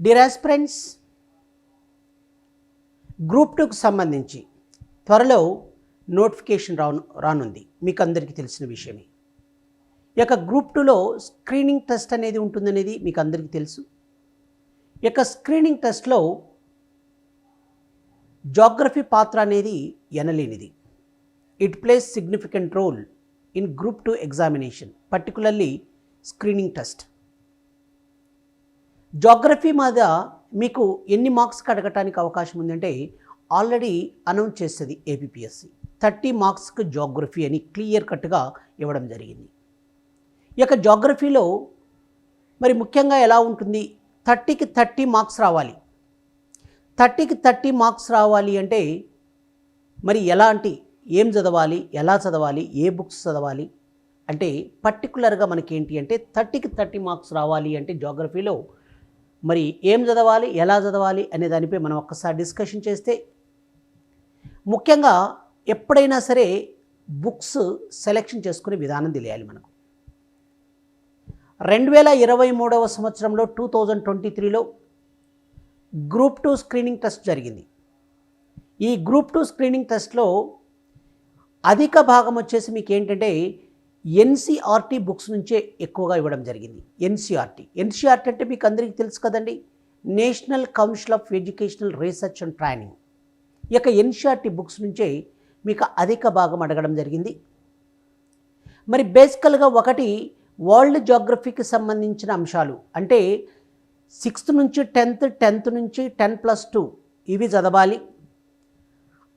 Dear aspirants, group 2కు సంబంధించి త్వరలో notification రానుంది. మీకు అందరికీ తెలిసిన విషయమే. ఈ యొక్క గ్రూప్ 2లో స్క్రీనింగ్ టెస్ట్ అనేది ఉంటుందనేది మీకు అందరికీ తెలుసు. ఈ యొక్క స్క్రీనింగ్ టెస్ట్లో జాగ్రఫీ పాత్ర అనేది ఎనలేనిది. It plays significant role in group 2 examination, particularly screening test. Geography మీద మీకు ఎన్ని మార్క్స్కి అడగటానికి అవకాశం ఉందంటే ఆల్రెడీ అనౌన్స్ చేస్తుంది ఏపీపీఎస్సీ. 30 మార్క్స్కి జాగ్రఫీ అని క్లియర్ కట్గా ఇవ్వడం జరిగింది. ఈ యొక్క జాగ్రఫీలో మరి ముఖ్యంగా ఎలా ఉంటుంది, 30కి 30 మార్క్స్ రావాలి. 30కి 30 మార్క్స్ రావాలి అంటే మరి ఏం చదవాలి, ఎలా చదవాలి, ఏ బుక్స్ చదవాలి అంటే పర్టికులర్గా మనకి ఏంటి అంటే 30కి 30 మార్క్స్ రావాలి అంటే జాగ్రఫీలో మరి ఏం చదవాలి, ఎలా చదవాలి అనే దానిపై మనం ఒక్కసారి డిస్కషన్ చేస్తే, ముఖ్యంగా ఎప్పుడైనా సరే బుక్స్ సెలెక్షన్ చేసుకునే విధానం తెలియాలి మనకు. 2023వ సంవత్సరంలో 2023లో గ్రూప్ 2 స్క్రీనింగ్ టెస్ట్ జరిగింది. ఈ గ్రూప్ 2 స్క్రీనింగ్ టెస్ట్లో అధిక భాగం వచ్చేసి మీకు ఏంటంటే ఎన్సీఆర్టీ బుక్స్ నుంచే ఎక్కువగా ఇవ్వడం జరిగింది. ఎన్సీఆర్టీ అంటే మీకు అందరికీ తెలుసు కదండి, national council of educational research and training. ఈ యొక్క ఎన్సీఆర్టీ బుక్స్ నుంచే మీకు అధిక భాగం అడగడం జరిగింది. మరి బేసికల్గా ఒకటి వరల్డ్ జాగ్రఫీకి సంబంధించిన అంశాలు అంటే 6th నుంచి 10th నుంచి 10+2 ఇవి చదవాలి.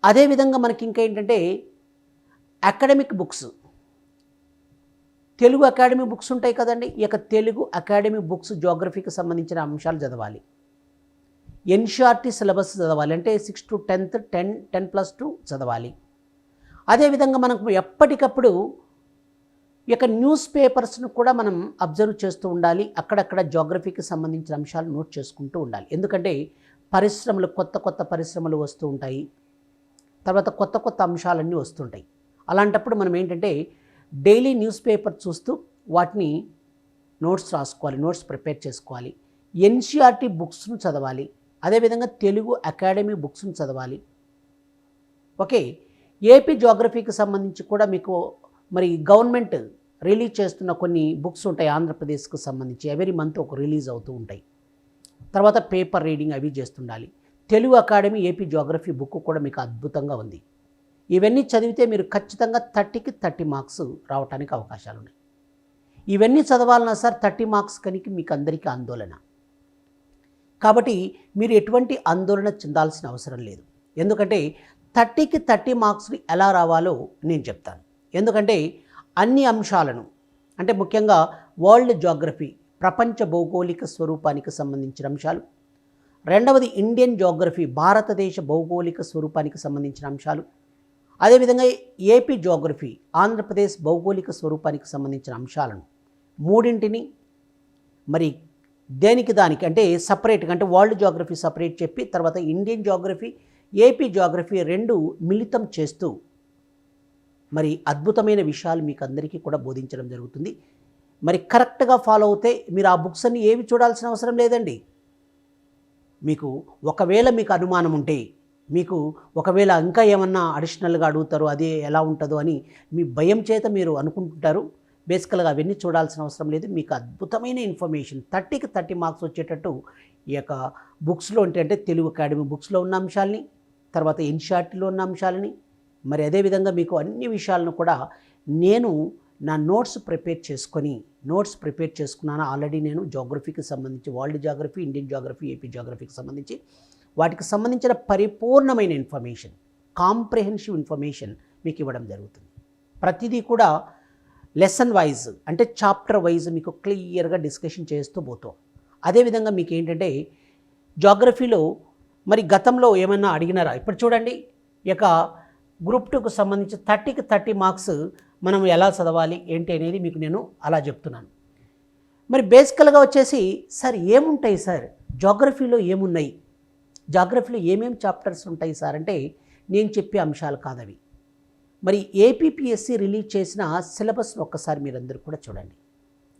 అదేవిధంగా మనకి ఇంకా ఏంటంటే academic books, Telugu academy books ఉంటాయి కదండి. ఈ యొక్క తెలుగు అకాడమీ బుక్స్ జాగ్రఫీకి సంబంధించిన అంశాలు చదవాలి. ఎన్సీఆర్టీ సిలబస్ చదవాలి, అంటే 6 to 10th 10+2 చదవాలి. అదేవిధంగా మనకు ఎప్పటికప్పుడు ఈ యొక్క న్యూస్ పేపర్స్ను కూడా మనం అబ్జర్వ్ చేస్తూ ఉండాలి. అక్కడక్కడ జాగ్రఫీకి సంబంధించిన అంశాలు నోట్ చేసుకుంటూ ఉండాలి. ఎందుకంటే కొత్త పరిశ్రమలు వస్తూ ఉంటాయి, తర్వాత కొత్త అంశాలన్నీ వస్తుంటాయి. అలాంటప్పుడు మనం ఏంటంటే డైలీ న్యూస్ పేపర్ చూస్తూ వాటిని నోట్స్ రాసుకోవాలి, నోట్స్ ప్రిపేర్ చేసుకోవాలి. ఎన్సీఆర్టీ బుక్స్ను చదవాలి, అదేవిధంగా తెలుగు అకాడమీ బుక్స్ను చదవాలి. ఓకే, ఏపీ జాగ్రఫీకి సంబంధించి కూడా మీకు మరి గవర్నమెంట్ రిలీజ్ చేస్తున్న కొన్ని బుక్స్ ఉంటాయి ఆంధ్రప్రదేశ్కి సంబంధించి. ఎవరీ మంత్ ఒక రిలీజ్ అవుతూ ఉంటాయి. తర్వాత పేపర్ రీడింగ్ అవి చేస్తుండాలి. Telugu academy AP geography book కూడా మీకు అద్భుతంగా ఉంది. ఇవన్నీ చదివితే మీరు ఖచ్చితంగా 30కి 30 మార్క్స్ రావడానికి అవకాశాలు ఉన్నాయి. ఇవన్నీ చదవాలన్నా సార్ 30 మార్క్స్ కనుక మీకు అందరికీ ఆందోళన. కాబట్టి మీరు ఎటువంటి ఆందోళన చెందాల్సిన అవసరం లేదు. ఎందుకంటే 30కి 30 మార్క్స్ని ఎలా రావాలో నేను చెప్తాను. ఎందుకంటే అన్ని అంశాలను అంటే ముఖ్యంగా వరల్డ్ జాగ్రఫీ, ప్రపంచ భౌగోళిక స్వరూపానికి సంబంధించిన అంశాలు, రెండవది ఇండియన్ జాగ్రఫీ, భారతదేశ భౌగోళిక స్వరూపానికి సంబంధించిన అంశాలు, అదేవిధంగా ఏపీ జాగ్రఫీ, ఆంధ్రప్రదేశ్ భౌగోళిక స్వరూపానికి సంబంధించిన అంశాలను మూడింటిని మరి దానికి అంటే సపరేట్గా అంటే వరల్డ్ జాగ్రఫీ సపరేట్ చెప్పి తర్వాత ఇండియన్ జాగ్రఫీ, ఏపీ జాగ్రఫీ రెండు మిళితం చేస్తూ మరి అద్భుతమైన విషయాలు మీకు అందరికీ కూడా బోధించడం జరుగుతుంది. మరి కరెక్ట్గా ఫాలో అవుతే మీరు ఆ బుక్స్ అన్ని ఏవి చూడాల్సిన అవసరం లేదండి. మీకు ఒకవేళ మీకు అనుమానం ఉంటే, మీకు ఒకవేళ ఇంకా ఏమన్నా అడిషనల్గా అడుగుతారో అది ఎలా ఉంటుందో అని మీ భయం చేత మీరు అనుకుంటుంటారు. బేసికల్గా అవన్నీ చూడాల్సిన అవసరం లేదు. మీకు అద్భుతమైన ఇన్ఫర్మేషన్ 30కి 30 మార్క్స్ వచ్చేటట్టు ఈ యొక్క బుక్స్లో అంటే తెలుగు అకాడమీ బుక్స్లో ఉన్న అంశాలని, తర్వాత ఎన్సీఆర్టీలో ఉన్న అంశాలని, మరి అదేవిధంగా మీకు అన్ని విషయాలను కూడా నేను నా నోట్స్ ప్రిపేర్ చేసుకున్నాను ఆల్రెడీ. నేను జాగ్రఫీకి సంబంధించి world geography, Indian geography, AP జాగ్రఫీకి సంబంధించి వాటికి సంబంధించిన పరిపూర్ణమైన ఇన్ఫర్మేషన్, కాంప్రిహెన్సివ్ ఇన్ఫర్మేషన్ మీకు ఇవ్వడం జరుగుతుంది. ప్రతిదీ కూడా లెసన్ వైజ్ అంటే చాప్టర్ వైజ్ మీకు క్లియర్గా డిస్కషన్ చేస్తూ పోతాం. అదేవిధంగా మీకు ఏంటంటే జాగ్రఫీలో మరి గతంలో ఏమన్నా అడిగినారా? ఇప్పుడు చూడండి, ఈ యొక్క గ్రూప్ 2కు సంబంధించి 30కి 30 మార్క్స్ మనం ఎలా చదవాలి ఏంటి అనేది మీకు నేను అలా చెప్తున్నాను. మరి బేసికల్గా వచ్చేసి సార్ ఏముంటాయి సార్ జాగ్రఫీలో, ఏమున్నాయి జాగ్రఫీలో ఏమేమి చాప్టర్స్ ఉంటాయి సార్ అంటే నేను చెప్పే అంశాలు కాదవి. మరి ఏపీపీఎస్సీ రిలీజ్ చేసిన సిలబస్ను ఒక్కసారి మీరందరూ కూడా చూడండి.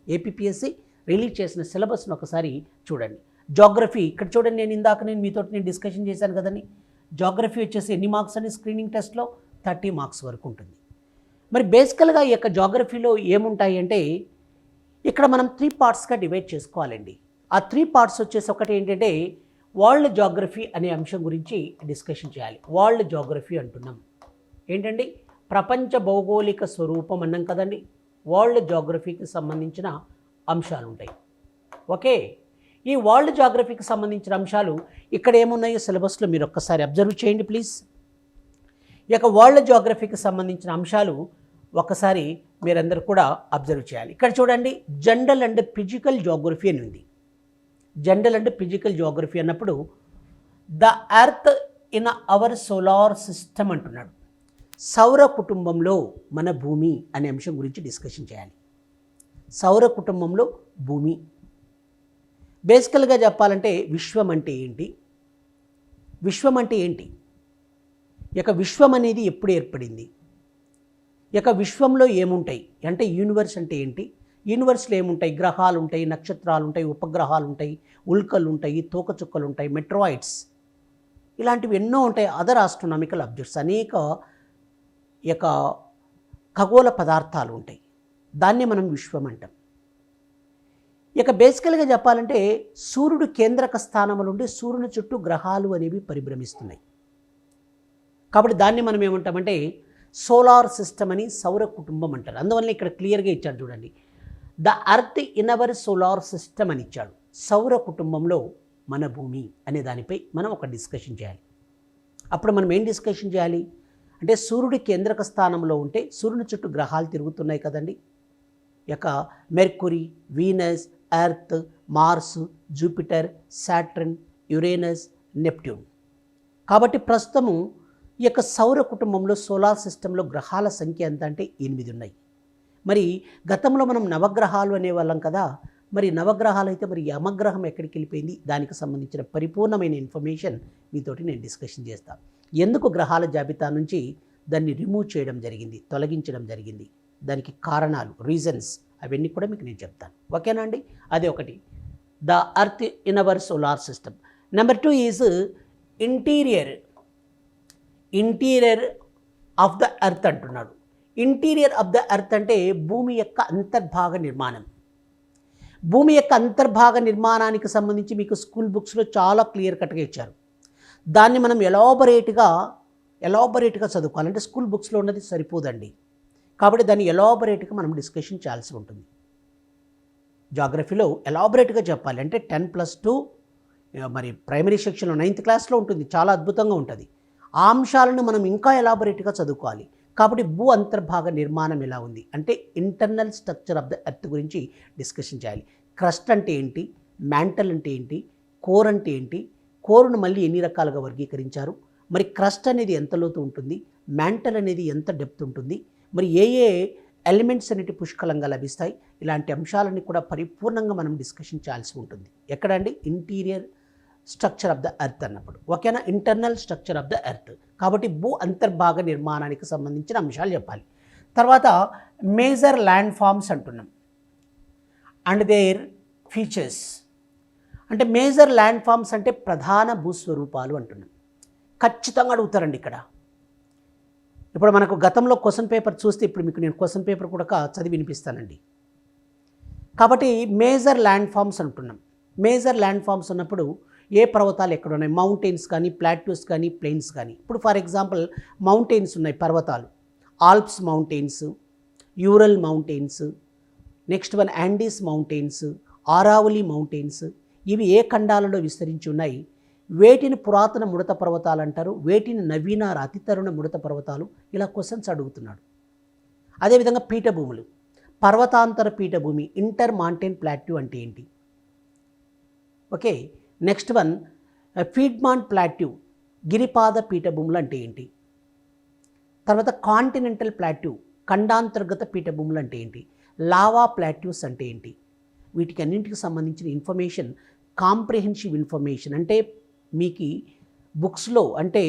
ఏపీపీఎస్సీ రిలీజ్ చేసిన సిలబస్ను ఒకసారి చూడండి. జాగ్రఫీ ఇక్కడ చూడండి, నేను మీతో డిస్కషన్ చేశాను కదండి. జాగ్రఫీ వచ్చేసి ఎన్ని మార్క్స్ అని స్క్రీనింగ్ టెస్ట్లో 30 మార్క్స్ వరకు ఉంటుంది. మరి బేసికల్గా ఈ యొక్క జాగ్రఫీలో ఏముంటాయి అంటే ఇక్కడ మనం 3 పార్ట్స్గా డివైడ్ చేసుకోవాలండి. ఆ 3 పార్ట్స్ వచ్చేసి ఒకటి ఏంటంటే వరల్డ్ జాగ్రఫీ అనే అంశం గురించి డిస్కషన్ చేయాలి. వరల్డ్ జాగ్రఫీ అంటున్నాం ఏంటండి, ప్రపంచ భౌగోళిక స్వరూపం అన్నాం కదండి. వరల్డ్ జాగ్రఫీకి సంబంధించిన అంశాలు ఉంటాయి. ఓకే, ఈ వరల్డ్ జాగ్రఫీకి సంబంధించిన అంశాలు ఇక్కడ ఏమున్నాయో సిలబస్లో మీరు ఒక్కసారి అబ్జర్వ్ చేయండి ప్లీజ్. ఈ యొక్క వరల్డ్ జాగ్రఫీకి సంబంధించిన అంశాలు ఒకసారి మీరందరూ కూడా అబ్జర్వ్ చేయాలి. ఇక్కడ చూడండి, జనరల్ అండ్ ఫిజికల్ జాగ్రఫీ అని ఉంది. జనరల్ అండ్ ఫిజికల్ జాగ్రఫీ అన్నప్పుడు the earth in our solar system అంటున్నాడు. సౌర కుటుంబంలో మన భూమి అనే అంశం గురించి డిస్కషన్ చేయాలి. సౌర కుటుంబంలో భూమి బేసికల్గా చెప్పాలంటే విశ్వం అంటే ఏంటి, విశ్వం అంటే ఏంటి, ఇక విశ్వం అనేది ఎప్పుడు ఏర్పడింది, ఇక విశ్వంలో ఏముంటాయి అంటే యూనివర్స్ అంటే ఏంటి, యూనివర్స్లో ఏముంటాయి, గ్రహాలు ఉంటాయి, నక్షత్రాలు ఉంటాయి, ఉపగ్రహాలు ఉంటాయి, ఉల్కలు ఉంటాయి, తోకచుక్కలు ఉంటాయి, మెట్రాయిడ్స్, ఇలాంటివి ఎన్నో ఉంటాయి. అదర్ ఆస్ట్రోనామికల్ ఆబ్జెక్ట్స్, అనేక యొక్క ఖగోళ పదార్థాలు ఉంటాయి. దాన్ని మనం విశ్వం అంటాం. ఇక బేసికల్గా చెప్పాలంటే సూర్యుడు కేంద్రక స్థానంలో ఉండి సూర్యుని చుట్టూ గ్రహాలు అనేవి పరిభ్రమిస్తున్నాయి. కాబట్టి దాన్ని మనం ఏమంటామంటే సోలార్ సిస్టమ్ అని, సౌర కుటుంబం అంటారు. అందువల్ల ఇక్కడ క్లియర్గా ఇచ్చాడు చూడండి, the earth in our solar system అని ఇచ్చాడు. సౌర కుటుంబంలో మన భూమి అనే దానిపై మనం ఒక డిస్కషన్ చేయాలి. అప్పుడు మనం ఏం డిస్కషన్ చేయాలి అంటే సూర్యుడి కేంద్రక స్థానంలో ఉంటే సూర్యుని చుట్టూ గ్రహాలు తిరుగుతున్నాయి కదండి. ఇక Mercury, Venus, Earth, Mars, Jupiter, Saturn, Uranus, Neptune. కాబట్టి ప్రస్తుతము ఈ యొక్క సౌర కుటుంబంలో సోలార్ సిస్టంలో గ్రహాల సంఖ్య ఎంత అంటే 8 ఉన్నాయి. మరి గతంలో మనం నవగ్రహాలు అనేవాళ్ళం కదా. మరి నవగ్రహాలు అయితే మరి యమగ్రహం ఎక్కడికి వెళ్ళిపోయింది, దానికి సంబంధించిన పరిపూర్ణమైన ఇన్ఫర్మేషన్ మీతోటి నేను డిస్కషన్ చేస్తాను. ఎందుకు గ్రహాల జాబితా నుంచి దాన్ని రిమూవ్ చేయడం జరిగింది, తొలగించడం జరిగింది, దానికి కారణాలు, రీజన్స్, అవన్నీ కూడా మీకు నేను చెప్తాను. ఓకేనా అండి. అదే ఒకటి, the earth in our solar system. Number 2 is interior of the earth అంటున్నాడు. ఇంటీరియర్ ఆఫ్ ద ఎర్త్ అంటే భూమి యొక్క అంతర్భాగ నిర్మాణం. భూమి యొక్క అంతర్భాగ నిర్మాణానికి సంబంధించి మీకు స్కూల్ బుక్స్లో చాలా క్లియర్ కట్గా ఇచ్చారు. దాన్ని మనం ఎలాబొరేట్గా చదువుకోవాలంటే స్కూల్ బుక్స్లో ఉన్నది సరిపోదండి. కాబట్టి దాన్ని ఎలాబొరేట్గా మనం డిస్కషన్ చేయాల్సి ఉంటుంది. జాగ్రఫీలో ఎలాబొరేట్గా చెప్పాలి అంటే 10+2 మరి ప్రైమరీ సెక్షన్లో 9th క్లాస్లో ఉంటుంది, చాలా అద్భుతంగా ఉంటుంది. ఆ అంశాలను మనం ఇంకా ఎలాబొరేట్గా చదువుకోవాలి. కాబట్టి భూ అంతర్భాగ నిర్మాణం ఎలా ఉంది అంటే internal structure of the earth గురించి డిస్కషన్ చేయాలి. క్రస్ట్ అంటే ఏంటి, మ్యాంటల్ అంటే ఏంటి, కోర్ అంటే ఏంటి, కోరును మళ్ళీ ఎన్ని రకాలుగా వర్గీకరించారు, మరి క్రస్ట్ అనేది ఎంత లోతు ఉంటుంది, మ్యాంటల్ అనేది ఎంత డెప్త్ ఉంటుంది, మరి ఏ ఎలిమెంట్స్ అనేటి పుష్కలంగా లభిస్తాయి, ఇలాంటి అంశాలన్నీ కూడా పరిపూర్ణంగా మనం డిస్కషన్ చేయాల్సి ఉంటుంది. ఎక్కడండి, interior structure of the earth అన్నప్పుడు. ఓకేనా, internal structure of the earth. కాబట్టి భూ అంతర్భాగ నిర్మాణానికి సంబంధించిన అంశాలు చెప్పాలి. తర్వాత మేజర్ ల్యాండ్ ఫామ్స్ అంటున్నాం అండ్ దేర్ ఫీచర్స్. అంటే మేజర్ ల్యాండ్ ఫామ్స్ అంటే ప్రధాన భూస్వరూపాలు అంటున్నాం. ఖచ్చితంగా అడుగుతారండి ఇక్కడ. ఇప్పుడు మనకు గతంలో క్వశ్చన్ పేపర్ చూస్తే ఇప్పుడు మీకు నేను క్వశ్చన్ పేపర్ కూడా చదివి వినిపిస్తానండి. కాబట్టి మేజర్ ల్యాండ్ ఫామ్స్ అంటున్నాం. మేజర్ ల్యాండ్ ఫామ్స్ ఉన్నప్పుడు ఏ పర్వతాలు ఎక్కడ ఉన్నాయి, మౌంటైన్స్ కానీ, ప్లాట్యూస్ కానీ, ప్లెయిన్స్ కానీ. ఇప్పుడు ఫర్ ఎగ్జాంపుల్ మౌంటైన్స్ ఉన్నాయి, పర్వతాలు, Alps mountains, Ural mountains, next one Andes mountains, Aravalli mountains. ఇవి ఏ ఖండాలలో విస్తరించి ఉన్నాయి, వేటిని పురాతన ముడత పర్వతాలు అంటారు, వేటిని నవీన అతి తరుణ ముడత పర్వతాలు, ఇలా క్వశ్చన్స్ అడుగుతున్నాడు. అదేవిధంగా పీఠభూములు, పర్వతాంతర పీఠభూమి, ఇంటర్ మాంటైన్ ప్లాట్యూ అంటే ఏంటి. ఓకే, నెక్స్ట్ వన్ ఫీడ్మాంట్ ప్లాట్యూ, గిరిపాద పీఠభూములు అంటే ఏంటి. తర్వాత కాంటినెంటల్ ప్లాట్యూ, ఖండాంతర్గత పీఠభూములు అంటే ఏంటి. లావా ప్లాట్యూస్ అంటే ఏంటి. వీటికి అన్నింటికి సంబంధించిన ఇన్ఫర్మేషన్, కాంప్రిహెన్సివ్ ఇన్ఫర్మేషన్ అంటే మీకు బుక్స్లో అంటే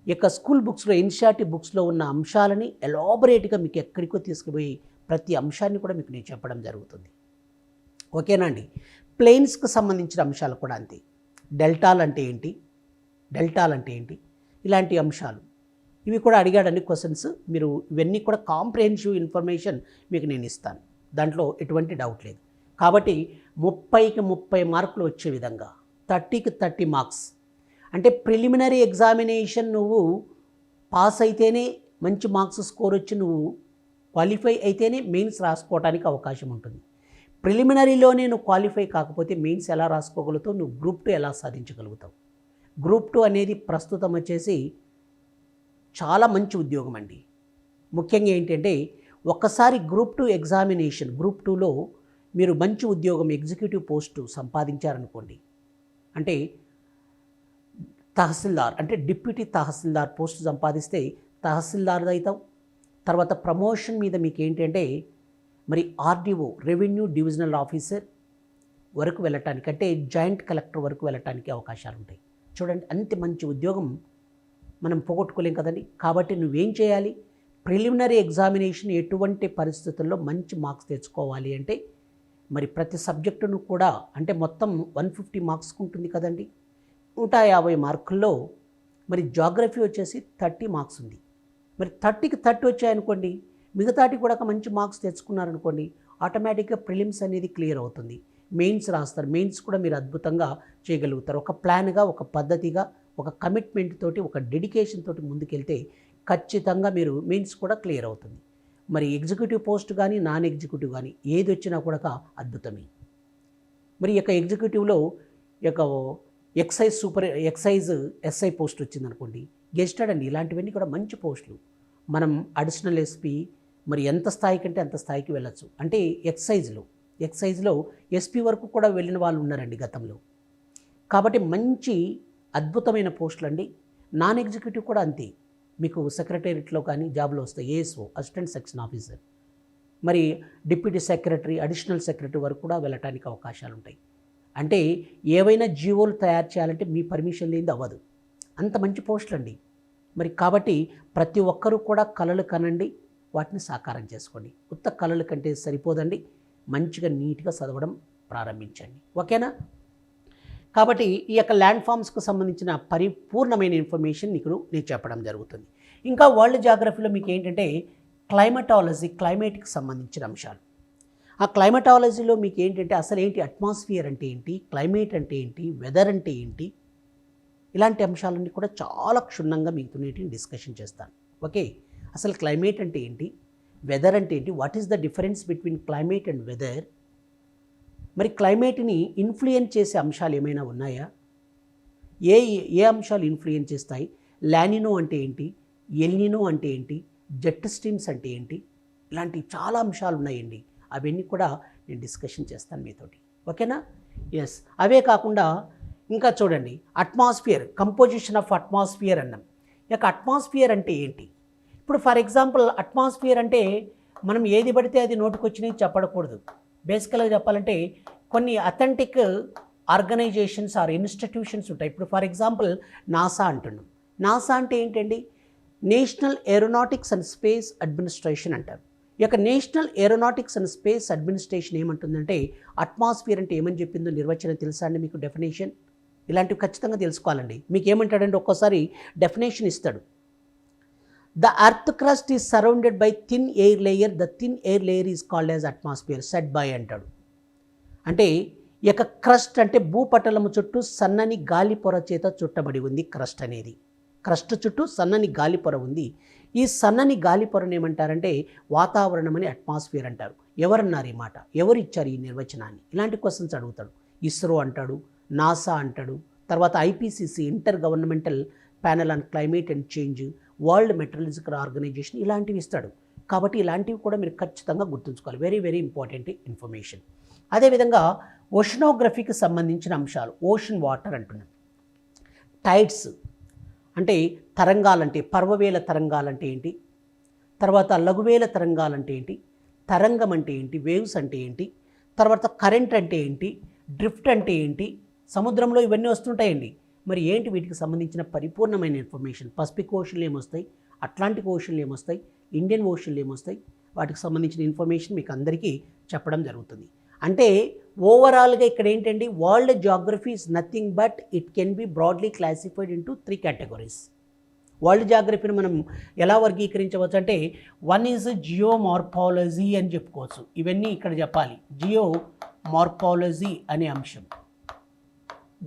యొక్క స్కూల్ బుక్స్లో, ఎన్సీఆర్టీ బుక్స్లో ఉన్న అంశాలని ఎలాబొరేట్గా మీకు ఎక్కడికో తీసుకుపోయి ప్రతి అంశాన్ని కూడా మీకు నేను చెప్పడం జరుగుతుంది. ఓకేనా అండి. ప్లేన్స్కి సంబంధించిన అంశాలు కూడా అంతే. డెల్టాలు అంటే ఏంటి, డెల్టాలు అంటే ఏంటి, ఇలాంటి అంశాలు ఇవి కూడా అడిగాడని క్వశ్చన్స్. మీరు ఇవన్నీ కూడా కాంప్రిహెన్సివ్ ఇన్ఫర్మేషన్ మీకు నేను ఇస్తాను, దాంట్లో ఎటువంటి డౌట్ లేదు. కాబట్టి 30కి 30 మార్కులు వచ్చే విధంగా 30కి 30 మార్క్స్ అంటే ప్రిలిమినరీ ఎగ్జామినేషన్ నువ్వు పాస్ అయితేనే మంచి మార్క్స్ స్కోర్ వచ్చి నువ్వు క్వాలిఫై అయితేనే మెయిన్స్ రాసుకోవడానికి అవకాశం ఉంటుంది. ప్రిలిమినరీలోనే నువ్వు క్వాలిఫై కాకపోతే మెయిన్స్ ఎలా రాసుకోగలుగుతావు, నువ్వు గ్రూప్ 2 ఎలా సాధించగలుగుతావు. గ్రూప్ 2 అనేది ప్రస్తుతం వచ్చేసి చాలా మంచి ఉద్యోగం అండి. ముఖ్యంగా ఏంటంటే ఒక్కసారి గ్రూప్ 2 ఎగ్జామినేషన్ గ్రూప్ 2లో మీరు మంచి ఉద్యోగం ఎగ్జిక్యూటివ్ పోస్టు సంపాదించారనుకోండి, అంటే తహసీల్దార్ అంటే డిప్యూటీ తహసీల్దార్ పోస్టు సంపాదిస్తే తహసీల్దార్ అవుతావు. తర్వాత ప్రమోషన్ మీద మీకు ఏంటంటే మరి ఆర్డీఓ రెవెన్యూ డివిజనల్ ఆఫీసర్ వరకు వెళ్ళటానికి, అంటే జాయింట్ కలెక్టర్ వరకు వెళ్ళటానికి అవకాశాలు ఉంటాయి. చూడండి, అంత మంచి ఉద్యోగం మనం పోగొట్టుకోలేం కదండి. కాబట్టి నువ్వేం చేయాలి, ప్రిలిమినరీ ఎగ్జామినేషన్ ఎటువంటి పరిస్థితుల్లో మంచి మార్క్స్ తెచ్చుకోవాలి అంటే మరి ప్రతి సబ్జెక్టును కూడా, అంటే మొత్తం 150 మార్క్స్కి ఉంటుంది కదండి. 150 మార్కుల్లో మరి జాగ్రఫీ వచ్చేసి 30 మార్క్స్ ఉంది. మరి 30కి 30 వచ్చాయనుకోండి, మిగతాటి కూడా ఒక మంచి మార్క్స్ తెచ్చుకున్నారనుకోండి, ఆటోమేటిక్గా ప్రిలిమ్స్ అనేది క్లియర్ అవుతుంది. మెయిన్స్ రాస్తారు, మెయిన్స్ కూడా మీరు అద్భుతంగా చేయగలుగుతారు. ఒక ప్లాన్గా, ఒక పద్ధతిగా, ఒక కమిట్మెంట్ తోటి, ఒక డెడికేషన్ తోటి ముందుకెళ్తే ఖచ్చితంగా మీరు మెయిన్స్ కూడా క్లియర్ అవుతుంది. మరి ఎగ్జిక్యూటివ్ పోస్ట్ కానీ నాన్ ఎగ్జిక్యూటివ్ కానీ ఏది వచ్చినా కూడా అద్భుతమే. మరి ఈ యొక్క ఎగ్జిక్యూటివ్లో యొక్క ఎక్సైజ్ ఎస్ఐ పోస్ట్ వచ్చిందనుకోండి, గెస్టెడ్ అండి. ఇలాంటివన్నీ కూడా మంచి పోస్టులు. మనం అడిషనల్ ఎస్పీ మరి ఎంత స్థాయి కంటే అంత స్థాయికి వెళ్ళచ్చు. అంటే ఎక్సైజ్లో ఎస్పీ వరకు కూడా వెళ్ళిన వాళ్ళు ఉన్నారండి గతంలో. కాబట్టి మంచి అద్భుతమైన పోస్టులు అండి. నాన్ ఎగ్జిక్యూటివ్ కూడా అంతే, మీకు సెక్రటేరియట్లో కానీ జాబ్లో వస్తాయి. ఏఎస్ఓ అసిస్టెంట్ సెక్షన్ ఆఫీసర్, మరి డిప్యూటీ సెక్రటరీ, అడిషనల్ సెక్రటరీ వరకు కూడా వెళ్ళటానికి అవకాశాలు ఉంటాయి. అంటే ఏవైనా జీవోలు తయారు చేయాలంటే మీ పర్మిషన్ లేనిది అవ్వదు, అంత మంచి పోస్టులు అండి. మరి కాబట్టి ప్రతి ఒక్కరూ కూడా కలలు కనండి, వాటిని సాకారం చేసుకోండి. ఉత్త కలలు కంటే సరిపోదండి, మంచిగా నీట్గా చదవడం ప్రారంభించండి. ఓకేనా? కాబట్టి ఈ యొక్క ల్యాండ్ ఫామ్స్కు సంబంధించిన పరిపూర్ణమైన ఇన్ఫర్మేషన్ మీకు నేను చెప్పడం జరుగుతుంది. ఇంకా వరల్డ్ జాగ్రఫీలో మీకు ఏంటంటే క్లైమటాలజీ, క్లైమేట్కి సంబంధించిన అంశాలు. ఆ క్లైమటాలజీలో మీకు ఏంటంటే అసలు ఏంటి, అట్మాస్ఫియర్ అంటే ఏంటి, క్లైమేట్ అంటే ఏంటి, వెదర్ అంటే ఏంటి, ఇలాంటి అంశాలన్నీ కూడా చాలా క్షుణ్ణంగా మీతో నేను డిస్కషన్ చేస్తాను. ఓకే, అసలు క్లైమేట్ అంటే ఏంటి, వెదర్ అంటే ఏంటి, what is the difference between climate and weather, మరి క్లైమేట్ని ఇన్ఫ్లుయెన్స్ చేసే అంశాలు ఏమైనా ఉన్నాయా, ఏ అంశాలు ఇన్ఫ్లుయెన్స్ చేస్తాయి, లానినో అంటే ఏంటి, ఎల్నినో అంటే ఏంటి, జెట్ స్ట్రీమ్స్ అంటే ఏంటి, ఇలాంటి చాలా అంశాలు ఉన్నాయండి. అవన్నీ కూడా నేను డిస్కషన్ చేస్తాను మీతోటి. ఓకేనా? ఎస్. అవే కాకుండా ఇంకా చూడండి, అట్మాస్ఫియర్, కంపోజిషన్ ఆఫ్ అట్మాస్ఫియర్ అన్నాం. ఇక అట్మాస్ఫియర్ అంటే ఏంటి? ఇప్పుడు ఫర్ ఎగ్జాంపుల్ అట్మాస్ఫియర్ అంటే మనం ఏది పడితే అది నోటుకొచ్చినవి చెప్పకూడదు. బేసికల్గా చెప్పాలంటే కొన్ని అథెంటిక్ ఆర్గనైజేషన్స్ ఆర్ ఇన్స్టిట్యూషన్స్ ఉంటాయి. ఇప్పుడు ఫర్ ఎగ్జాంపుల్ నాసా అంటున్నాం. నాసా అంటే ఏంటండి, national aeronautics and space administration అంటారు. ఈ యొక్క national aeronautics and space administration ఏమంటుందంటే అట్మాస్ఫియర్ అంటే ఏమని చెప్పిందో నిర్వచనం తెలుసా అండి మీకు? డెఫినేషన్ ఇలాంటివి ఖచ్చితంగా తెలుసుకోవాలండి. మీకు ఏమంటాడంటే ఒక్కోసారి డెఫినేషన్ ఇస్తాడు. The earth crust is surrounded by thin air layer, the thin air layer is called as atmosphere set by అంటాడు. అంటే ఈ యొక్క క్రస్ట్ అంటే భూపటలము చుట్టూ సన్నని గాలి పొర చేత చుట్టబడి ఉంది. క్రస్ట్ చుట్టూ సన్నని గాలి పొర ఉంది. ఈ సన్నని గాలి పొరను ఏమంటారంటే వాతావరణం అని అట్మాస్ఫియర్ అంటారు. ఎవరన్నారు ఈ మాట, ఎవరు ఇచ్చారు ఈ నిర్వచనాన్ని, ఇలాంటి క్వశ్చన్స్ అడుగుతాడు. ఇస్రో అంటాడు, నాసా అంటాడు, తర్వాత IPCC intergovernmental panel on climate and change, world meteorological organization ఇలాంటివి ఇస్తాడు. కాబట్టి ఇలాంటివి కూడా మీరు ఖచ్చితంగా గుర్తుంచుకోవాలి. Very very important information. అదేవిధంగా ఓషనోగ్రఫీకి సంబంధించిన అంశాలు, ఓషన్ వాటర్ అంటున్నాం. టైడ్స్ అంటే తరంగాలంటే, పర్వవేల తరంగాలంటే ఏంటి, తర్వాత లఘువేల తరంగాలంటే ఏంటి, తరంగం అంటే ఏంటి, వేవ్స్ అంటే ఏంటి, తర్వాత కరెంట్ అంటే ఏంటి, డ్రిఫ్ట్ అంటే ఏంటి, సముద్రంలో ఇవన్నీ వస్తుంటాయండి. మరి ఏంటి వీటికి సంబంధించిన పరిపూర్ణమైన ఇన్ఫర్మేషన్, పసిఫిక్ ఓషన్లు ఏమొస్తాయి, అట్లాంటిక్ ఓషన్లు ఏమొస్తాయి, ఇండియన్ ఓషన్లు ఏమొస్తాయి, వాటికి సంబంధించిన ఇన్ఫర్మేషన్ మీకు అందరికీ చెప్పడం జరుగుతుంది. అంటే ఓవరాల్గా ఇక్కడ ఏంటండి, world geography is nothing but it can be broadly classified into 3 categories. World జాగ్రఫీని మనం ఎలా వర్గీకరించవచ్చు అంటే, వన్ ఈజ్ జియోమార్ఫాలజీ అని చెప్పుకోవచ్చు. ఇవన్నీ ఇక్కడ చెప్పాలి, జియోమార్ఫాలజీ అనే అంశం.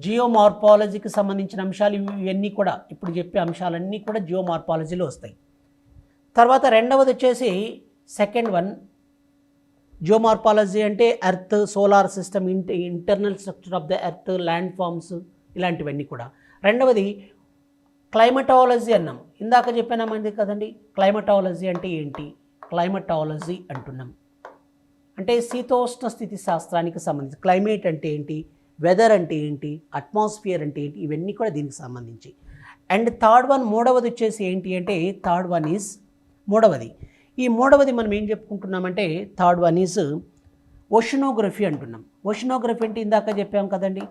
జియోమార్ఫాలజీకి సంబంధించిన అంశాలు ఇవన్నీ కూడా, ఇప్పుడు చెప్పే అంశాలన్నీ కూడా జియోమార్ఫాలజీలో వస్తాయి. తర్వాత రెండవది వచ్చేసి సెకండ్ వన్, జియోమార్ఫాలజీ అంటే earth, solar system, internal structure of the earth, landforms, ఇలాంటివన్నీ కూడా. రెండవది క్లైమటాలజీ అన్నాం, ఇందాక చెప్పినామంది కదండి. క్లైమటాలజీ అంటే ఏంటి? క్లైమటాలజీ అంటున్నాం అంటే శీతోష్ణ స్థితి శాస్త్రానికి సంబంధించి. క్లైమేట్ అంటే ఏంటి, వెదర్ అంటే ఏంటి, అట్మాస్ఫియర్ అంటే ఏంటి, ఇవన్నీ కూడా దీనికి సంబంధించి. అండ్ థర్డ్ వన్, మూడవది వచ్చేసి ఏంటి అంటే, థర్డ్ వన్ ఈజ్ మూడవది. ఈ మూడవది మనం ఏం చెప్పుకుంటున్నామంటే, థర్డ్ వన్ ఈజ్ ఓషనోగ్రఫీ అంటున్నాం. ఓషనోగ్రఫీ అంటే ఇందాక చెప్పాం కదండి.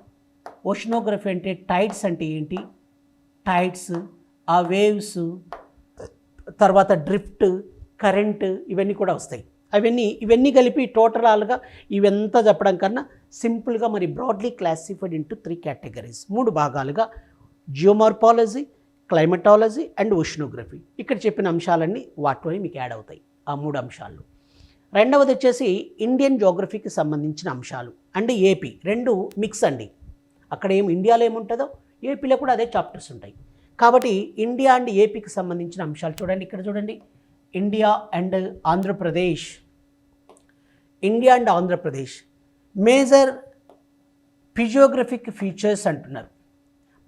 ఓషనోగ్రఫీ అంటే టైడ్స్ అంటే ఏంటి, టైడ్స్, ఆ వేవ్స్, తర్వాత డ్రిఫ్ట్, కరెంట్, ఇవన్నీ కూడా వస్తాయి. ఇవన్నీ కలిపి టోటల్గా ఇవంతా చెప్పడం కన్నా సింపుల్గా మరి బ్రాడ్లీ క్లాసిఫైడ్ ఇంటూ 3 కేటగిరీస్, 3 భాగాలుగా జియోమార్ఫాలజీ, క్లైమటాలజీ అండ్ ఓషనోగ్రఫీ. ఇక్కడ చెప్పిన అంశాలన్నీ వాటిలోనే మీకు యాడ్ అవుతాయి, ఆ 3 అంశాలు. రెండవది వచ్చేసి ఇండియన్ జోగ్రఫీకి సంబంధించిన అంశాలు అండ్ ఏపీ, 2 మిక్స్ అండి. అక్కడ ఇండియాలో ఏముంటుందో ఏపీలో కూడా అదే చాప్టర్స్ ఉంటాయి. కాబట్టి ఇండియా అండ్ ఏపీకి సంబంధించిన అంశాలు చూడండి. ఇక్కడ చూడండి, India and Andhra Pradesh. India and Andhra Pradesh major physiographic features అంటున్నారు.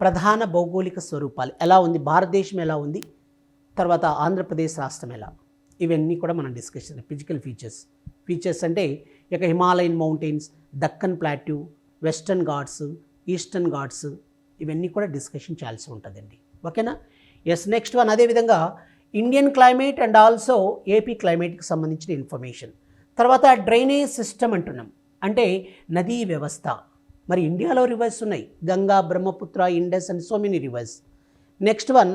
ప్రధాన భౌగోళిక స్వరూపాలు ఎలా ఉంది, భారతదేశం ఎలా ఉంది, తర్వాత ఆంధ్రప్రదేశ్ రాష్ట్రం ఎలా, ఇవన్నీ కూడా మనం డిస్కషన్. ఫిజికల్ ఫీచర్స్ అంటే ఇక Himalayan mountains, Deccan plateau, western Ghats, eastern Ghats, ఇవన్నీ కూడా డిస్కషన్ చేయాల్సి ఉంటుందండి. ఓకేనా? ఎస్. నెక్స్ట్ వన్, అదేవిధంగా Indian climate and also AP క్లైమేట్కి సంబంధించిన ఇన్ఫర్మేషన్. తర్వాత డ్రైనేజ్ సిస్టమ్ అంటున్నాం, అంటే నదీ వ్యవస్థ. మరి ఇండియాలో రివర్స్ ఉన్నాయి, Ganga, Brahmaputra, Indus and so many reverse. Next one,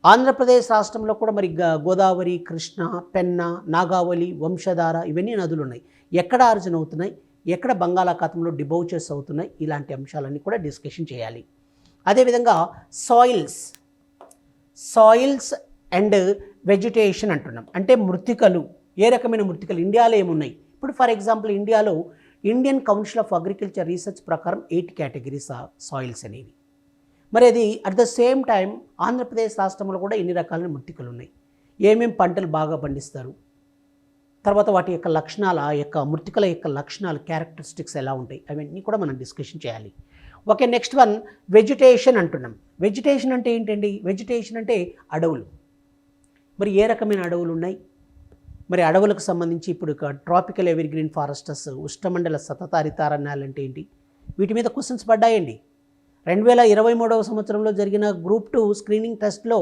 Andhra Pradesh రాష్ట్రంలో కూడా మరి గోదావరి, కృష్ణ, పెన్నా, నాగావళి, వంశధార, ఇవన్నీ నదులు ఉన్నాయి. ఎక్కడ ఆరిజిన్ అవుతున్నాయి, ఎక్కడ బంగాళాఖాతంలో డిబౌచెస్ అవుతున్నాయి, ఇలాంటి అంశాలన్నీ కూడా డిస్కషన్ చేయాలి. అదేవిధంగా సాయిల్స్ అండ్ వెజిటేషన్ అంటున్నాం, అంటే మృత్తికలు, ఏ రకమైన మృత్తికలు ఇండియాలో ఏమున్నాయి. ఇప్పుడు ఫర్ ఎగ్జాంపుల్ ఇండియాలో Indian council of agriculture research ప్రకారం 8 కేటగిరీస్ సాయిల్స్ అనేవి. మరి అది at the same time Andhra Pradesh రాష్ట్రంలో కూడా ఎన్ని రకాలైన మృత్తికలు ఉన్నాయి, ఏమేమి పంటలు బాగా పండిస్తారు, తర్వాత వాటి యొక్క లక్షణాలు, ఆ యొక్క మృత్తికల యొక్క లక్షణాలు, క్యారెక్టరిస్టిక్స్ ఎలా ఉంటాయి, అవన్నీ కూడా మనం డిస్కషన్ చేయాలి. ఓకే. నెక్స్ట్ వన్, వెజిటేషన్ అంటున్నాం. వెజిటేషన్ అంటే ఏంటండి? వెజిటేషన్ అంటే అడవులు. మరి ఏ రకమైన అడవులు ఉన్నాయి, మరి అడవులకు సంబంధించి ఇప్పుడు ట్రాపికల్ ఎవర్గ్రీన్ ఫారెస్టర్స్, ఉష్ణమండల సతత హరితారణ్యాలు అంటే ఏంటి, వీటి మీద క్వశ్చన్స్ పడ్డాయండి. 2023 సంవత్సరంలో జరిగిన గ్రూప్ 2 స్క్రీనింగ్ టెస్ట్లో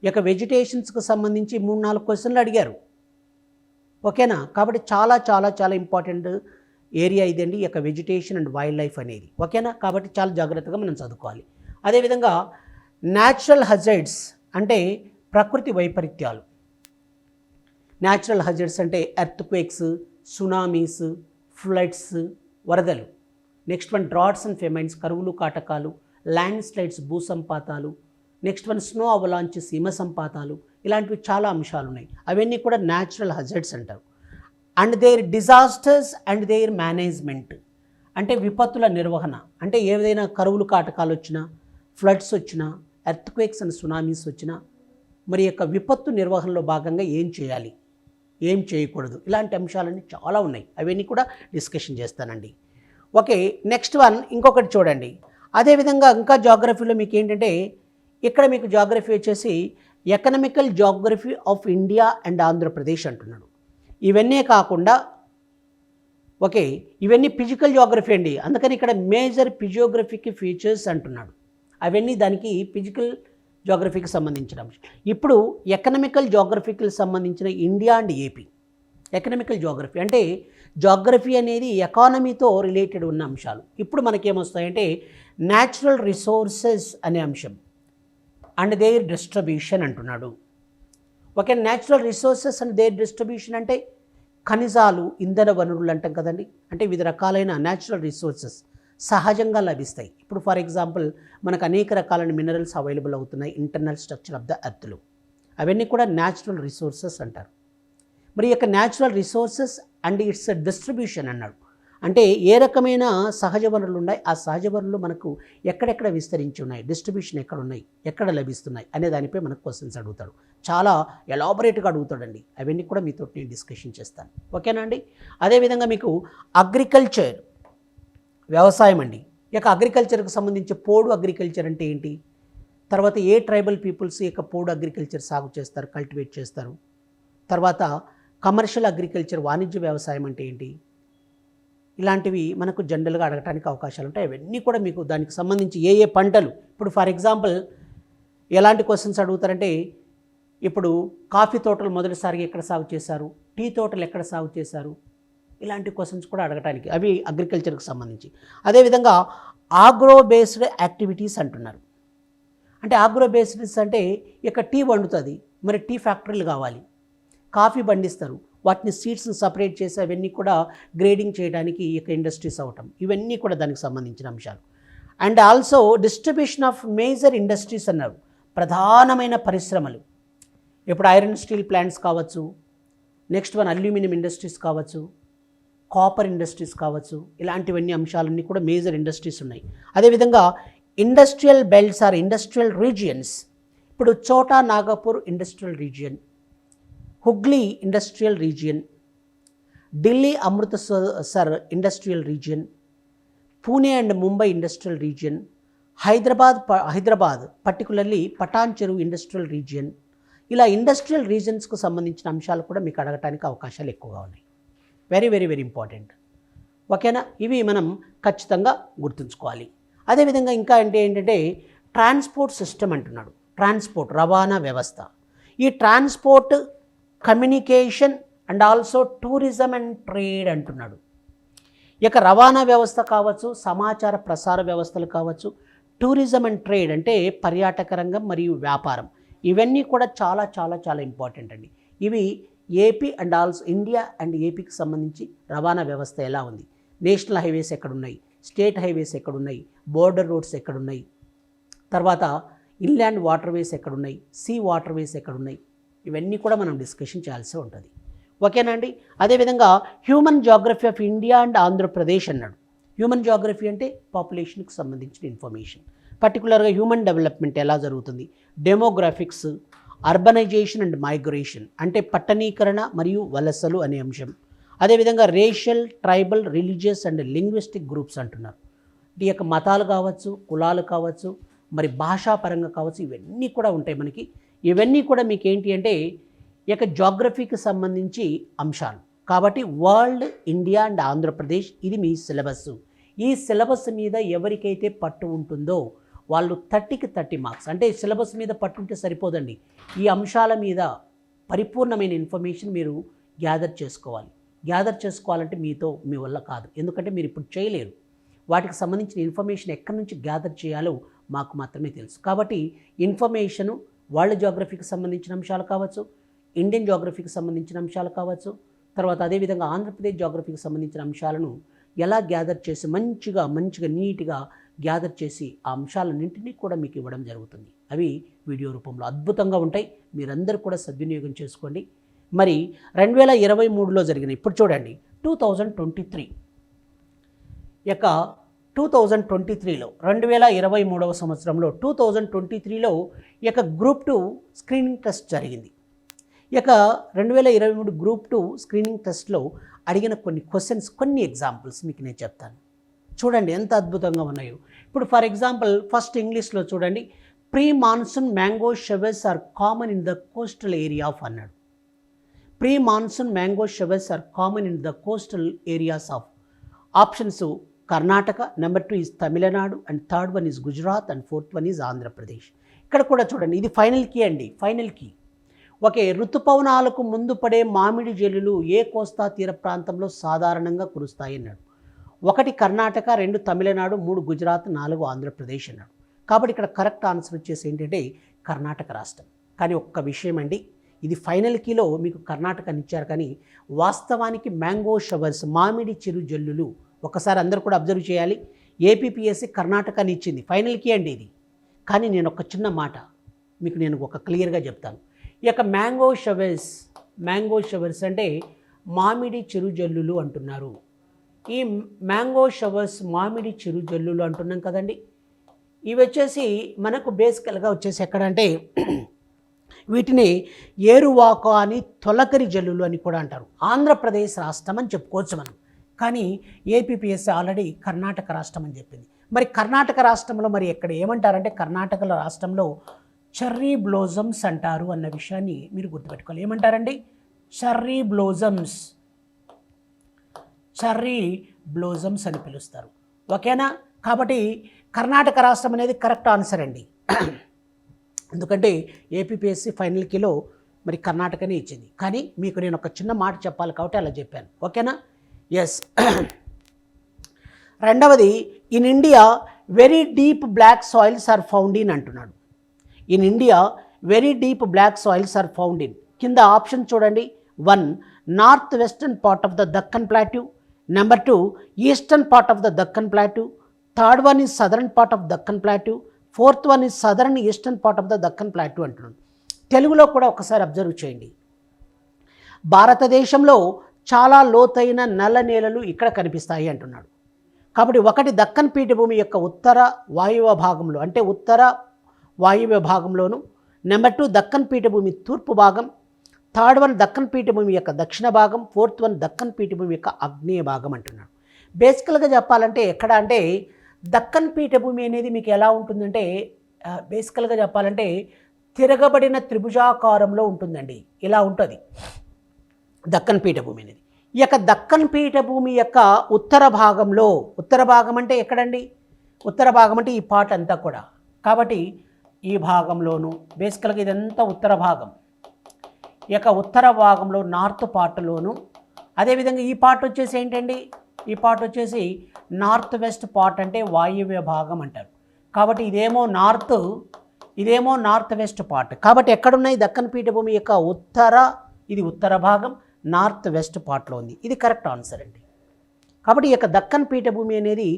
ఈ యొక్క వెజిటేషన్స్కి సంబంధించి 3-4 క్వశ్చన్లు అడిగారు. ఓకేనా? కాబట్టి చాలా చాలా చాలా ఇంపార్టెంట్ ఏరియా ఇదండి, ఈ యొక్క వెజిటేషన్ అండ్ వైల్డ్ లైఫ్ అనేది. ఓకేనా? కాబట్టి చాలా జాగ్రత్తగా మనం చదువుకోవాలి. అదేవిధంగా న్యాచురల్ హజార్డ్స్ అంటే ప్రకృతి వైపరీత్యాలు. న్యాచురల్ హజార్డ్స్ అంటే ఎర్త్ క్వేక్స్, సునామీస్, ఫ్లడ్స్, వరదలు. Next one, droughts and famines, కరువులు, కాటకాలు, ల్యాండ్ స్లైడ్స్, భూసంపాతాలు. నెక్స్ట్ వన్, స్నో అవలాంచెస్, హిమ సంపాతాలు. ఇలాంటివి చాలా అంశాలు ఉన్నాయి, అవన్నీ కూడా న్యాచురల్ హజార్డ్స్ అంటారు. And their disasters and their management అంటే విపత్తుల నిర్వహణ, అంటే ఏదైనా కరువులు, కాటకాలు వచ్చినా, ఫ్లడ్స్ వచ్చినా, ఎర్త్ క్వేక్స్ అండ్ సునామీస్ వచ్చినా, మరి యొక్క విపత్తు నిర్వహణలో భాగంగా ఏం చేయాలి, ఏం చేయకూడదు, ఇలాంటి అంశాలన్నీ చాలా ఉన్నాయి, అవన్నీ కూడా డిస్కషన్ చేస్తానండి. ఓకే. నెక్స్ట్ వన్, ఇంకొకటి చూడండి. అదేవిధంగా ఇంకా జాగ్రఫీలో మీకు ఏంటంటే, ఇక్కడ మీకు జాగ్రఫీ వచ్చేసి economical geography of India and Andhra Pradesh అంటున్నాడు. ఇవన్నీ కాకుండా ఓకే, ఇవన్నీ ఫిజికల్ జాగ్రఫీ అండి, అందుకని ఇక్కడ మేజర్ ఫిజియోగ్రఫిక్ ఫీచర్స్ అంటున్నాడు. అవన్నీ దానికి ఫిజికల్ జాగ్రఫీకి సంబంధించిన అంశం. ఇప్పుడు ఎకనామికల్ జాగ్రఫీకి సంబంధించిన India and AP. Economical geography అంటే జాగ్రఫీ అనేది ఎకానమీతో రిలేటెడ్ ఉన్న అంశాలు. ఇప్పుడు మనకేమొస్తాయంటే న్యాచురల్ రిసోర్సెస్ అనే అంశం అండ్ దేర్ డిస్ట్రిబ్యూషన్ అంటున్నాడు. Okay. Natural resources and their distribution అంటే ఖనిజాలు, ఇంధన వనరులు అంటాం కదండి. అంటే వివిధ రకాలైన న్యాచురల్ రిసోర్సెస్ సహజంగా లభిస్తాయి. ఇప్పుడు ఫర్ ఎగ్జాంపుల్ మనకు అనేక రకాలైన మినరల్స్ అవైలబుల్ అవుతున్నాయి ఇంటర్నల్ స్ట్రక్చర్ ఆఫ్ ద ఎర్త్లో. అవన్నీ కూడా న్యాచురల్ రిసోర్సెస్ అంటారు. మరి ఈ యొక్క natural resources and it's distribution అన్నాడు. అంటే ఏ రకమైన సహజ వనరులు ఉన్నాయి, ఆ సహజ వనరులు మనకు ఎక్కడెక్కడ విస్తరించి ఉన్నాయి, డిస్ట్రిబ్యూషన్ ఎక్కడ ఉన్నాయి, ఎక్కడ లభిస్తున్నాయి అనే దానిపై మనకు క్వశ్చన్స్ అడుగుతాడు. చాలా ఎలాబొరేట్గా అడుగుతాడండి. అవన్నీ కూడా మీతో నేను డిస్కషన్ చేస్తాను. ఓకేనా అండి. అదేవిధంగా మీకు అగ్రికల్చర్, వ్యవసాయం అండి. ఈ యొక్క అగ్రికల్చర్కి సంబంధించి పోడు అగ్రికల్చర్ అంటే ఏంటి, తర్వాత ఏ ట్రైబల్ పీపుల్స్ ఈ యొక్క పోడు అగ్రికల్చర్ సాగు చేస్తారు, కల్టివేట్ చేస్తారు, తర్వాత కమర్షియల్ అగ్రికల్చర్ వాణిజ్య వ్యవసాయం అంటే ఏంటి, ఇలాంటివి మనకు జనరల్గా అడగడానికి అవకాశాలు ఉంటాయి. అవన్నీ కూడా మీకు దానికి సంబంధించి ఏ ఏ పంటలు, ఇప్పుడు ఫర్ ఎగ్జాంపుల్ ఎలాంటి క్వశ్చన్స్ అడుగుతారంటే, ఇప్పుడు కాఫీ తోటలు మొదటిసారిగా ఎక్కడ సాగు చేశారు, టీ తోటలు ఎక్కడ సాగు చేశారు, ఇలాంటి క్వశ్చన్స్ కూడా అడగటానికి, అవి అగ్రికల్చర్కి సంబంధించి. అదేవిధంగా ఆగ్రో బేస్డ్ యాక్టివిటీస్ అంటున్నారు. అంటే ఆగ్రో బేస్డ్స్ అంటే ఇక టీ వండుతుంది, మరి టీ ఫ్యాక్టరీలు కావాలి, కాఫీ పండిస్తారు, వాటిని సీడ్స్ని సపరేట్ చేసి అవన్నీ కూడా గ్రేడింగ్ చేయడానికి ఇక ఇండస్ట్రీస్ అవటం, ఇవన్నీ కూడా దానికి సంబంధించిన అంశాలు. And also distribution of major industries అన్నారు. ప్రధానమైన పరిశ్రమలు, ఇప్పుడు ఐరన్ స్టీల్ ప్లాంట్స్ కావచ్చు, నెక్స్ట్ వన్ అల్యూమినియం ఇండస్ట్రీస్ కావచ్చు, కాపర్ ఇండస్ట్రీస్ కావచ్చు, ఇలాంటివన్నీ అంశాలన్నీ కూడా మేజర్ ఇండస్ట్రీస్ ఉన్నాయి. అదేవిధంగా industrial belts or industrial regions. ఇప్పుడు Chota Nagpur industrial region, Hooghly industrial region, Delhi Amritsar industrial region, Pune and Mumbai industrial region, Hyderabad particularly Patancheru industrial region. ఇలా ఇండస్ట్రియల్ రీజన్స్కు సంబంధించిన అంశాలు కూడా మీకు అడగటానికి అవకాశాలు ఎక్కువగా ఉన్నాయి. Very very very important. ఓకేనా, ఇవి మనం ఖచ్చితంగా గుర్తుంచుకోవాలి. అదేవిధంగా ఇంకా అంటే ఏంటంటే ట్రాన్స్పోర్ట్ సిస్టమ్ అంటున్నాడు. ట్రాన్స్పోర్ట్, రవాణా వ్యవస్థ. ఈ transport, communication and also tourism and trade అంటున్నాడు. ఇక రవాణా వ్యవస్థ కావచ్చు, సమాచార ప్రసార వ్యవస్థలు కావచ్చు, టూరిజం అండ్ ట్రేడ్ అంటే పర్యాటక రంగం మరియు వ్యాపారం, ఇవన్నీ కూడా చాలా చాలా చాలా ఇంపార్టెంట్ అండి. ఇవి AP and also India and ఏపీకి సంబంధించి రవాణా వ్యవస్థ ఎలా ఉంది, నేషనల్ హైవేస్ ఎక్కడున్నాయి, స్టేట్ హైవేస్ ఎక్కడున్నాయి, బోర్డర్ రోడ్స్ ఎక్కడున్నాయి, తర్వాత ఇన్లాండ్ వాటర్వేస్ ఎక్కడున్నాయి, సీ వాటర్వేస్ ఎక్కడున్నాయి, ఇవన్నీ కూడా మనం డిస్కషన్ చేయాల్సి ఉంటుంది. ఓకేనా అండి. అదేవిధంగా human geography of India and Andhra Pradesh అన్నాడు. హ్యూమన్ జాగ్రఫీ అంటే పాపులేషన్కి సంబంధించిన ఇన్ఫర్మేషన్, పర్టికులర్గా హ్యూమన్ డెవలప్మెంట్ ఎలా జరుగుతుంది, డెమోగ్రాఫిక్స్, అర్బనైజేషన్ అండ్ మైగ్రేషన్ అంటే పట్టణీకరణ మరియు వలసలు అనే అంశం. అదేవిధంగా racial, tribal, religious and linguistic groups అంటున్నారు. ఈ యొక్క మతాలు కావచ్చు, కులాలు కావచ్చు, మరి భాషాపరంగా కావచ్చు, ఇవన్నీ కూడా ఉంటాయి మనకి. ఇవన్నీ కూడా మీకు ఏంటి అంటే ఈ యొక్క జాగ్రఫీకి సంబంధించి అంశాలు. కాబట్టి వరల్డ్, ఇండియా అండ్ ఆంధ్రప్రదేశ్ ఇది మీ సిలబస్. ఈ సిలబస్ మీద ఎవరికైతే పట్టు ఉంటుందో వాళ్ళు 30కి 30 మార్క్స్. అంటే సిలబస్ మీద పట్టుంటే సరిపోదండి, ఈ అంశాల మీద పరిపూర్ణమైన ఇన్ఫర్మేషన్ మీరు గ్యాదర్ చేసుకోవాలి. గ్యాదర్ చేసుకోవాలంటే మీ వల్ల కాదు, ఎందుకంటే మీరు ఇప్పుడు చేయలేరు. వాటికి సంబంధించిన ఇన్ఫర్మేషన్ ఎక్కడి నుంచి గ్యాదర్ చేయాలో మాకు మాత్రమే తెలుసు. కాబట్టి ఇన్ఫర్మేషను వరల్డ్ జాగ్రఫీకి సంబంధించిన అంశాలు కావచ్చు, ఇండియన్ జాగ్రఫీకి సంబంధించిన అంశాలు కావచ్చు, తర్వాత అదేవిధంగా ఆంధ్రప్రదేశ్ జాగ్రఫీకి సంబంధించిన అంశాలను ఎలా గ్యాదర్ చేసి మంచిగా నీట్గా గ్యాదర్ చేసి ఆ అంశాలన్నింటినీ కూడా మీకు ఇవ్వడం జరుగుతుంది. అవి వీడియో రూపంలో అద్భుతంగా ఉంటాయి. మీరందరూ కూడా సద్వినియోగం చేసుకోండి. మరి 2023లో జరిగిన, ఇప్పుడు చూడండి 2023 యొక్క 2023లో 2023వ సంవత్సరంలో 2023లో ఈ యొక్క గ్రూప్ 2 స్క్రీనింగ్ టెస్ట్ జరిగింది. ఈ యొక్క 2023 గ్రూప్ 2 స్క్రీనింగ్ టెస్ట్లో అడిగిన కొన్ని క్వశ్చన్స్, కొన్ని ఎగ్జాంపుల్స్ మీకు నేను చెప్తాను. చూడండి ఎంత అద్భుతంగా ఉన్నాయో. ఇప్పుడు ఫర్ ఎగ్జాంపుల్ ఫస్ట్ ఇంగ్లీష్లో చూడండి, pre monsoon mango showers are common in the coastal area of అన్నాడు. Pre monsoon mango showers are common in the coastal areas of. Options Karnataka, number 2 is Tamil Nadu, and third one is Gujarat, and fourth one is Andhra Pradesh. ఇక్కడ కూడా చూడండి, ఇది final key అండి, final key. Okay, ఋతుపవనాలకు ముందు పడే మామిడి జల్లులు ఏ కోస్తా తీర ప్రాంతంలో సాధారణంగా కురుస్తాయి అన్నాడు. 1 కర్ణాటక, 2 తమిళనాడు, 3 గుజరాత్, 4 ఆంధ్రప్రదేశ్ అన్నాడు. కాబట్టి ఇక్కడ కరెక్ట్ ఆన్సర్ వచ్చేసి ఏంటంటే కర్ణాటక రాష్ట్రం. కానీ ఒక్క విషయం అండి, ఇది ఫైనల్ కీలో మీకు కర్ణాటకని ఇచ్చారు, కానీ వాస్తవానికి మ్యాంగో షవర్స్ మామిడి చిరు జల్లులు. ఒకసారి అందరూ కూడా అబ్జర్వ్ చేయాలి. ఏపీపీఎస్సీ కర్ణాటకని ఇచ్చింది, ఫైనల్ కీ అండి ఇది. కానీ నేను ఒక చిన్న మాట మీకు నేను ఒక క్లియర్గా చెప్తాను. ఈ యొక్క మ్యాంగో షవర్స్ అంటే మామిడి చిరుజల్లులు అంటున్నారు. ఈ మ్యాంగో షవర్స్ మామిడి చిరుజల్లులు అంటున్నాం కదండి. ఇవి వచ్చేసి మనకు బేసికల్గా వచ్చేసి ఎక్కడంటే వీటిని ఏరువాక అని, తొలకరి జల్లులు అని కూడా అంటారు. ఆంధ్రప్రదేశ్ రాష్ట్రం అని చెప్పుకోవచ్చు మనం, కానీ ఏపీపీఎస్సీ ఆల్రెడీ కర్ణాటక రాష్ట్రం అని చెప్పింది. మరి కర్ణాటక రాష్ట్రంలో మరి ఎక్కడ ఏమంటారంటే కర్ణాటక రాష్ట్రంలో చెర్రీ బ్లోజమ్స్ అంటారు అన్న విషయాన్ని మీరు గుర్తుపెట్టుకోవాలి. ఏమంటారండి? చెర్రీ బ్లోజమ్స్ అని పిలుస్తారు. ఓకేనా? కాబట్టి కర్ణాటక రాష్ట్రం అనేది కరెక్ట్ ఆన్సర్ అండి. ఎందుకంటే ఏపీపీఎస్సీ ఫైనల్ కీలో మరి కర్ణాటకనే ఇచ్చింది. కానీ మీకు నేను ఒక చిన్న మాట చెప్పాలి కాబట్టి అలా చెప్పాను. ఓకేనా? ఎస్. రెండవది, in India very deep black soils are found in అంటున్నాడు. In India very deep black soils are found in. కింద ఆప్షన్ చూడండి. 1 north western part of the Deccan plateau, number 2 eastern part of the Deccan plateau, third one is southern part of Deccan plateau, fourth one is southern eastern part of the Deccan plateau అంటున్నాడు. తెలుగులో కూడా ఒకసారి observe చేయండి. భారతదేశంలో చాలా లోతైన నల్ల నేలలు ఇక్కడ కనిపిస్తాయి అంటున్నాడు. కాబట్టి 1 దక్కన్ పీఠభూమి యొక్క ఉత్తర వాయువ్య భాగంలో అంటే ఉత్తర వాయువ్య భాగంలోను, నెంబర్ 2 దక్కన్ పీఠభూమి తూర్పు భాగం, థర్డ్ వన్ దక్కన్ పీఠభూమి యొక్క దక్షిణ భాగం, ఫోర్త్ వన్ దక్కన్ పీఠభూమి యొక్క ఆగ్నేయ భాగం అంటున్నాడు. బేసికల్గా చెప్పాలంటే ఎక్కడ అంటే దక్కన్ పీఠభూమి అనేది మీకు ఎలా ఉంటుందంటే బేసికల్గా చెప్పాలంటే తిరగబడిన త్రిభుజాకారంలో ఉంటుందండి. ఇలా ఉంటుంది దక్కన్ పీఠభూమి అనేది. ఈ యొక్క దక్కన్ పీఠభూమి యొక్క ఉత్తర భాగం అంటే ఎక్కడండి? ఉత్తర భాగం అంటే ఈ పార్ట్ అంతా కూడా. కాబట్టి ఈ భాగంలోను బేసికల్గా ఇదంతా ఉత్తర భాగం. ఈ యొక్క ఉత్తర భాగంలో నార్త్ పార్ట్లోను, అదేవిధంగా ఈ పార్ట్ వచ్చేసి ఏంటండి? ఈ పార్ట్ వచ్చేసి నార్త్ వెస్ట్ పార్ట్ అంటే వాయువ్య భాగం అంటారు. కాబట్టి ఇదేమో నార్త్ వెస్ట్ పార్ట్. కాబట్టి ఎక్కడున్నాయి? దక్కన్ పీఠభూమి యొక్క ఇది ఉత్తర భాగం నార్త్ వెస్ట్ పార్ట్లో ఉంది. ఇది కరెక్ట్ ఆన్సర్ అండి. కాబట్టి ఈ యొక్క దక్కన్ పీఠభూమి అనేది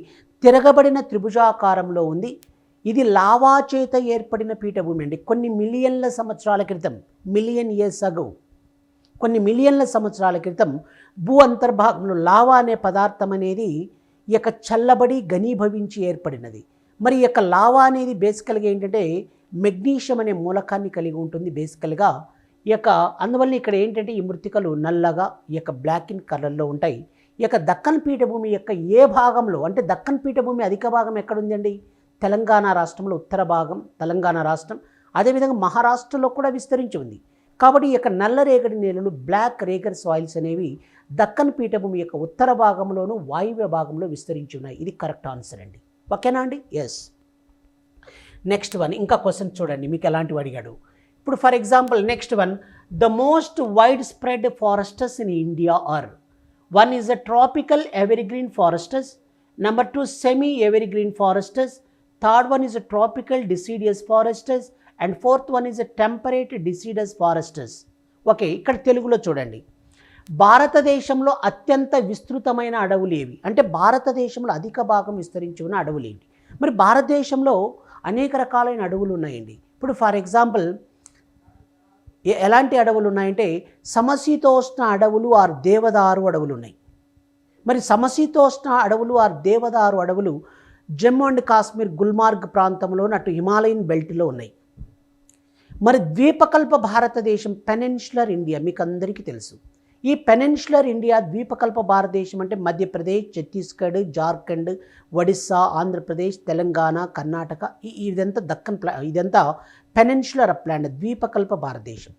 తిరగబడిన త్రిభుజాకారంలో ఉంది. ఇది లావా చేత ఏర్పడిన పీఠభూమి అండి. కొన్ని మిలియన్ల సంవత్సరాల క్రితం, కొన్ని మిలియన్ల సంవత్సరాల క్రితం భూ అంతర్భాగంలో లావా అనే పదార్థం అనేది ఈ యొక్క చల్లబడి ఘనీభవించి ఏర్పడినది. మరి ఈ యొక్క లావా అనేది బేసికల్గా ఏంటంటే మెగ్నీషియం అనే మూలకాన్ని కలిగి ఉంటుంది బేసికల్గా. ఈ యొక్క అందువల్ల ఇక్కడ ఏంటంటే ఈ మృత్తికలు నల్లగా ఈ యొక్క బ్లాక్ ఇన్ కలర్లో ఉంటాయి. ఈ యొక్క దక్కన్ పీఠభూమి యొక్క ఏ భాగంలో అంటే దక్కన్ పీఠభూమి అధిక భాగం ఎక్కడుందండి? తెలంగాణ రాష్ట్రంలో ఉత్తర భాగం తెలంగాణ రాష్ట్రం, అదేవిధంగా మహారాష్ట్రలో కూడా విస్తరించి ఉంది. కాబట్టి ఈ యొక్క నల్ల రేగడి నేలలు బ్లాక్ రేగర్ సాయిల్స్ అనేవి దక్కన్ పీఠభూమి యొక్క ఉత్తర భాగంలోను వాయువ్య భాగంలో విస్తరించి ఉన్నాయి. ఇది కరెక్ట్ ఆన్సర్ అండి. ఓకేనా అండి? ఎస్. నెక్స్ట్ వన్ ఇంకా క్వశ్చన్ చూడండి మీకు ఎలాంటివి అడిగాడు. ఇప్పుడు for example next one, the most wide spread forests in India are 1 is a tropical evergreen forests, number 2 semi evergreen forests, third one is a tropical deciduous forests and fourth one is a temperate deciduous forests. Okay, ఇక్కడ తెలుగులో చూడండి. భారతదేశంలో అత్యంత విస్తృతమైన అడవులు ఏవి అంటే భారతదేశంలో అధిక భాగం విస్తరించి ఉన్న అడవులు ఏంటి? మరి భారతదేశంలో అనేక రకాలైన అడవులు ఉన్నాయండి. ఇప్పుడు ఫర్ ఎగ్జాంపుల్ ఎలాంటి అడవులు ఉన్నాయంటే సమశీతోష్ణ అడవులు ఆర్ దేవదారు అడవులు ఉన్నాయి. మరి సమశీతోష్ణ అడవులు ఆర్ దేవదారు అడవులు జమ్మూ అండ్ కాశ్మీర్ గుల్మార్గ్ ప్రాంతంలో అటు హిమాలయన్ బెల్ట్లో ఉన్నాయి. మరి ద్వీపకల్ప భారతదేశం పెనిన్సులర్ ఇండియా మీకు అందరికీ తెలుసు. ఈ పెనిన్సులర్ ఇండియా ద్వీపకల్ప భారతదేశం అంటే మధ్యప్రదేశ్, ఛత్తీస్గఢ్, జార్ఖండ్, ఒడిస్సా, ఆంధ్రప్రదేశ్, తెలంగాణ, కర్ణాటక ఇదంతా ఇదంతా పెనిన్సులర్ అప్లాండ్ ద్వీపకల్ప భారతదేశం.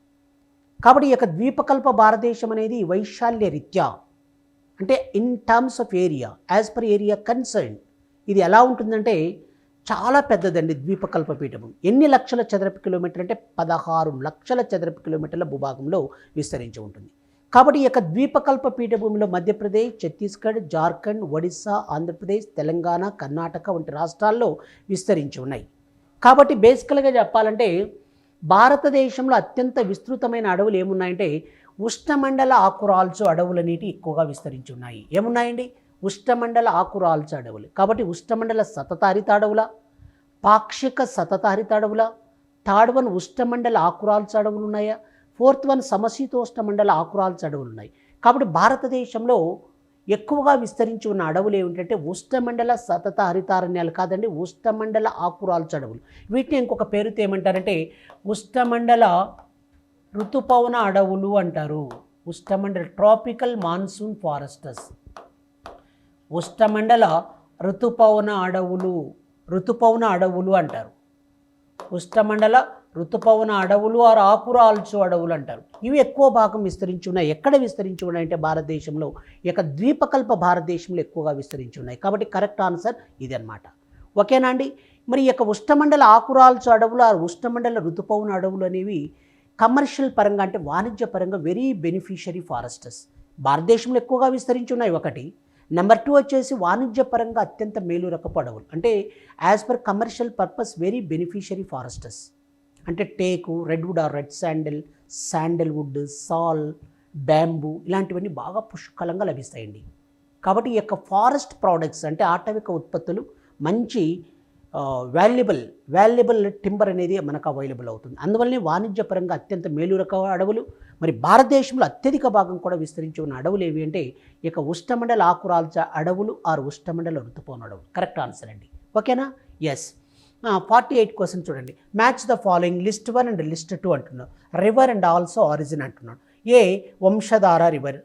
కాబట్టి ఈ యొక్క ద్వీపకల్ప భారతదేశం అనేది వైశాల్య రీత్యా అంటే in terms of area as per area concern ఇది ఎలా ఉంటుందంటే చాలా పెద్దదండి. ద్వీపకల్ప పీఠభూమి ఎన్ని లక్షల చదరపు కిలోమీటర్లు అంటే 16 లక్షల చదరపు కిలోమీటర్ల భూభాగంలో విస్తరించి ఉంటుంది. కాబట్టి ఈ యొక్క ద్వీపకల్ప పీఠభూమిలో మధ్యప్రదేశ్, ఛత్తీస్గఢ్, జార్ఖండ్, ఒడిస్సా, ఆంధ్రప్రదేశ్, తెలంగాణ, కర్ణాటక వంటి రాష్ట్రాల్లో విస్తరించి ఉన్నాయి. కాబట్టి బేసికల్గా చెప్పాలంటే భారతదేశంలో అత్యంత విస్తృతమైన అడవులు ఏమున్నాయంటే ఉష్ణమండల ఆకురాల్చు అడవులనేటి ఎక్కువగా విస్తరించి ఉన్నాయి. ఏమున్నాయండి? ఉష్ణమండల ఆకురాల్చు అడవులు. కాబట్టి ఉష్ణమండల సతతహరిత అడవుల, పాక్షిక సతతహరిత అడవుల, థర్డ్ వన్ ఉష్ణమండల ఆకురాల్చు అడవులు ఉన్నాయా, ఫోర్త్ వన్ సమశీతోష్ణమండల ఆకురాల్చు అడవులు ఉన్నాయి. కాబట్టి భారతదేశంలో ఎక్కువగా విస్తరించి ఉన్న అడవులు ఏమిటంటే ఉష్ణమండల సతత హరితారణ్యాలు కాదండి, ఉష్ణమండల ఆకురాల్చు అడవులు. వీటిని ఇంకొక పేరుతో ఏమంటారంటే ఉష్ణమండల ఋతుపవన అడవులు అంటారు. ఉష్ణమండల ట్రాపికల్ మాన్సూన్ ఫారెస్టర్స్, ఉష్ణమండల ఋతుపవన అడవులు అంటారు. ఉష్ణమండల ఋతుపవన అడవులు ఆరు ఆకురాల్చు అడవులు అంటారు. ఇవి ఎక్కువ భాగం విస్తరించి ఉన్నాయి. ఎక్కడ విస్తరించి ఉన్నాయంటే భారతదేశంలో, ఇక ద్వీపకల్ప భారతదేశంలో ఎక్కువగా విస్తరించి ఉన్నాయి. కాబట్టి కరెక్ట్ ఆన్సర్ ఇది అన్నమాట. ఓకేనా అండి? మరి ఈ యొక్క ఉష్ణమండల ఆకురాల్చు అడవులు ఆరు ఉష్ణమండల ఋతుపవన అడవులు అనేవి కమర్షియల్ పరంగా అంటే వాణిజ్య పరంగా వెరీ బెనిఫిషియరీ ఫారెస్టర్స్ భారతదేశంలో ఎక్కువగా విస్తరించి ఉన్నాయి ఒకటి. నెంబర్ 2 వచ్చేసి వాణిజ్యపరంగా అత్యంత మేలు రకపు అడవులు అంటే as per commercial purpose very beneficiary foresters అంటే టేకు, రెడ్వుడ్ ఆర్ రెడ్ శాండల్వుడ్, సాల్, బ్యాంబూ ఇలాంటివన్నీ బాగా పుష్కలంగా లభిస్తాయండి. కాబట్టి ఈ యొక్క ఫారెస్ట్ ప్రోడక్ట్స్ అంటే ఆటవిక ఉత్పత్తులు మంచి వాల్యుబుల్ టింబర్ అనేది మనకు అవైలబుల్ అవుతుంది. అందువల్లనే వాణిజ్యపరంగా అత్యంత మేలు రకం అడవులు. మరి భారతదేశంలో అత్యధిక భాగం కూడా విస్తరించి ఉన్న అడవులు ఏవి అంటే ఇక ఉష్ణమండల ఆకురాల్చ అడవులు ఆరు ఉష్ణమండల ఋతుపవన అడవులు. కరెక్ట్ ఆన్సర్ అండి. ఓకేనా? ఎస్. 48 క్వశ్చన్ చూడండి. Match the following list 1 and list 2 అంటున్నాడు. రివర్ అండ్ ఆల్సో ఆరిజిన్ అంటున్నాడు. A Vamsadhara river,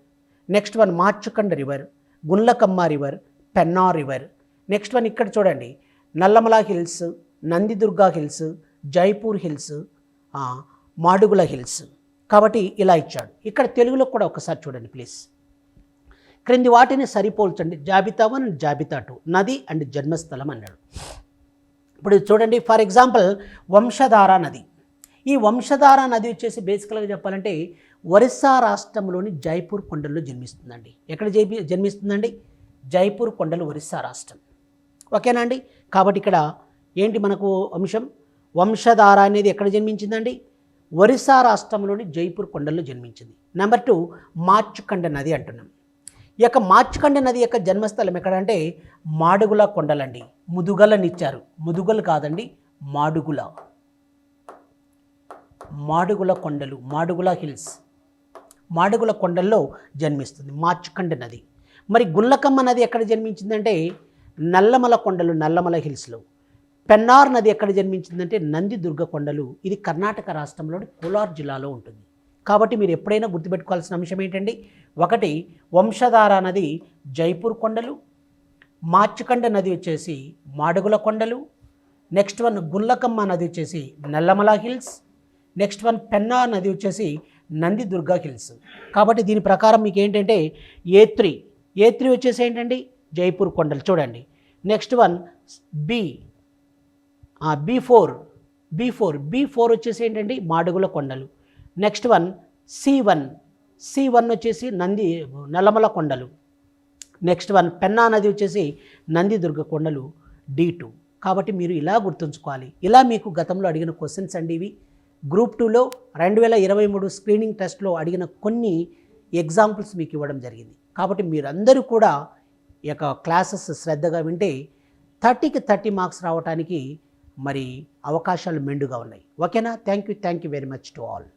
next one Machkund river, Gundlakamma river, Penna river. Next one ఇక్కడ చూడండి, Nallamala hills, Nandidurga hills, Jaipur hills, Madugula hills. కాబట్టి ఇలా ఇచ్చాడు. ఇక్కడ తెలుగులో కూడా ఒకసారి చూడండి ప్లీజ్. క్రింది వాటిని సరిపోల్చండి. జాబితా 1 అండ్ జాబితా 2, నది అండ్ జన్మస్థలం అన్నాడు. ఇప్పుడు చూడండి, ఫర్ ఎగ్జాంపుల్ వంశధార నది. ఈ వంశధార నది వచ్చేసి బేసికల్గా చెప్పాలంటే ఒరిస్సా రాష్ట్రంలోని జైపూర్ కొండల్లో జన్మిస్తుందండి. ఎక్కడ జన్మిస్తుందండి? జైపూర్ కొండలు, ఒరిస్సా రాష్ట్రం. ఓకేనా అండి? కాబట్టి ఇక్కడ ఏంటి మనకు అంశం? వంశధార అనేది ఎక్కడ జన్మించిందండి? ఒరిస్సా రాష్ట్రంలోని జైపూర్ కొండల్లో జన్మించింది. నెంబర్ 2 మార్చుకండ నది అంటున్నాం. ఈ యొక్క మార్చుకండ నది యొక్క జన్మస్థలం ఎక్కడంటే మాడుగుల కొండలండి. ముదుగలనిచ్చారు, ముదుగలు కాదండి, మాడుగుల కొండలు, మాడుగుల హిల్స్, మాడుగుల కొండల్లో జన్మిస్తుంది మార్చుకండ నది. మరి గుండ్లకమ్మ నది ఎక్కడ జన్మించిందంటే నల్లమల కొండలు, నల్లమల హిల్స్లో. పెన్నార్ నది ఎక్కడ జన్మించిందంటే నందిదుర్గ కొండలు. ఇది కర్ణాటక రాష్ట్రంలోని కోలార్ జిల్లాలో ఉంటుంది. కాబట్టి మీరు ఎప్పుడైనా గుర్తుపెట్టుకోవాల్సిన అంశం ఏంటండి? 1 వంశధార నది జైపూర్ కొండలు, మార్చుకండ నది వచ్చేసి మాడుగుల కొండలు, నెక్స్ట్ వన్ గుండ్లకమ్మ నది వచ్చేసి Nallamala hills, next one Penna నది వచ్చేసి నందిదుర్గ హిల్స్. కాబట్టి దీని ప్రకారం మీకు ఏంటంటే A3 వచ్చేసి ఏంటండి? జైపూర్ కొండలు చూడండి. నెక్స్ట్ వన్ B4 వచ్చేసి ఏంటండి? మాడుగుల కొండలు. నెక్స్ట్ వన్ C1 వచ్చేసి నల్లమల కొండలు. నెక్స్ట్ వన్ పెన్నా నది వచ్చేసి నందిదుర్గ కొండలు, D2. కాబట్టి మీరు ఇలా గుర్తుంచుకోవాలి. ఇలా మీకు గతంలో అడిగిన క్వశ్చన్స్ అండి ఇవి. గ్రూప్ 2లో 2023 స్క్రీనింగ్ టెస్ట్లో అడిగిన కొన్ని ఎగ్జాంపుల్స్ మీకు ఇవ్వడం జరిగింది. కాబట్టి మీరందరూ కూడా ఈ యొక్క క్లాసెస్ శ్రద్ధగా వింటే 30కి 30 మార్క్స్ రావడానికి మరి అవకాశాలు మెండుగా ఉన్నాయి. ఓకేనా? Thank you very much to all.